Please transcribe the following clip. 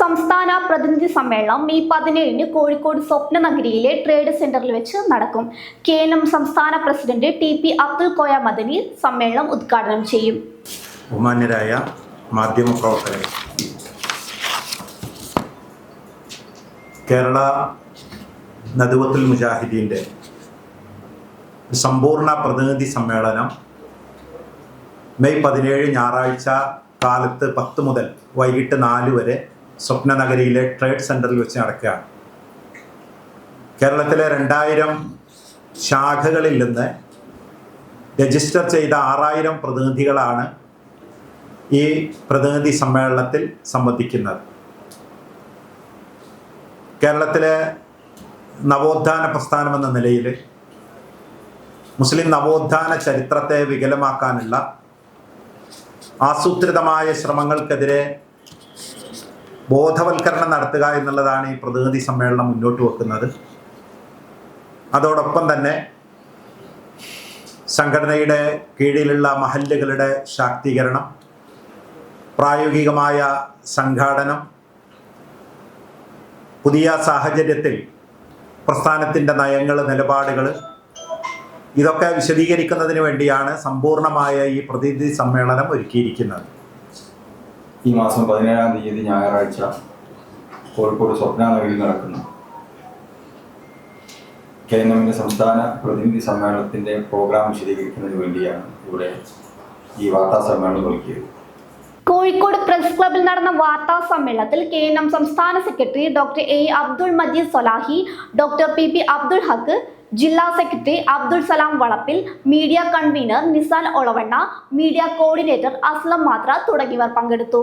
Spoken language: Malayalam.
സംസ്ഥാന പ്രതിനിധി സമ്മേളനം മെയ് 17 കോഴിക്കോട് സ്വപ്നനഗരിയിലെ ട്രേഡ് സെന്ററിൽ വെച്ച് നടക്കും. KNM സംസ്ഥാന പ്രസിഡന്റ് TP അബ്ദുൽ കോയ മദനി സമ്മേളനം ഉദ്ഘാടനം ചെയ്യും. ബഹുമാന്യരായ മാധ്യമപ്രവർത്തകർ, കേരള നദ്വത്തുൽ മുജാഹിദീൻ്റെ സമ്പൂർണ്ണ പ്രതിനിധി സമ്മേളനം മെയ് 17 ഞായറാഴ്ച കാലത്ത് 10 മുതൽ വൈകിട്ട് 4 വരെ സ്വപ്നനഗരിയിലെ ട്രേഡ് സെൻറ്ററിൽ വെച്ച് നടക്കുകയാണ്. കേരളത്തിലെ 2000 ശാഖകളിൽ നിന്ന് രജിസ്റ്റർ ചെയ്ത 6000 പ്രതിനിധികളാണ് ഈ പ്രതിനിധി സമ്മേളനത്തിൽ സംബന്ധിക്കുന്നത്. കേരളത്തിലെ നവോത്ഥാന പ്രസ്ഥാനം എന്ന നിലയിൽ മുസ്ലിം നവോത്ഥാന ചരിത്രത്തെ വികലമാക്കാനുള്ള ആസൂത്രിതമായ ശ്രമങ്ങൾക്കെതിരെ ബോധവൽക്കരണം നടത്തുക എന്നുള്ളതാണ് ഈ പ്രതിനിധി സമ്മേളനം മുന്നോട്ട് വെക്കുന്നത്. അതോടൊപ്പം തന്നെ സംഘടനയുടെ കീഴിലുള്ള മഹല്ലുകളുടെ ശാക്തീകരണം, പ്രായോഗികമായ സംഘാടനം, പുതിയ സാഹചര്യത്തിൽ പ്രസ്ഥാനത്തിൻ്റെ നയങ്ങൾ, നിലപാടുകൾ, ഇതൊക്കെ വിശദീകരിക്കുന്നതിന് വേണ്ടിയാണ് സമ്പൂർണമായ ഈ പ്രതിനിധി സമ്മേളനം ഒരുക്കിയിരിക്കുന്നത്. ഈ മാസം 17-ാം തീയതി ഞായറാഴ്ച കോഴിക്കോട് സ്വപ്നനഗരിയിൽ നടക്കുന്ന KNMന്റെ സംസ്ഥാന പ്രതിനിധി സമ്മേളനത്തിൻ്റെ പ്രോഗ്രാം വിശദീകരിക്കുന്നതിന് വേണ്ടിയാണ് ഇവിടെ ഈ വാർത്താ സമ്മേളനം ഒരുക്കിയത്. കോഴിക്കോട് പ്രസ് ക്ലബിൽ നടന്ന വാർത്താ സമ്മേളനത്തിൽ KNM സംസ്ഥാന secretary doctor A Abdul Majeed Solahi, doctor PP Abdul Haq, ജില്ലാ secretary Abdul Salam Valappil, media convener Nisan Olavanna, media coordinator Aslam Mathra തുടങ്ങിയവർ പങ്കെടുത്തു.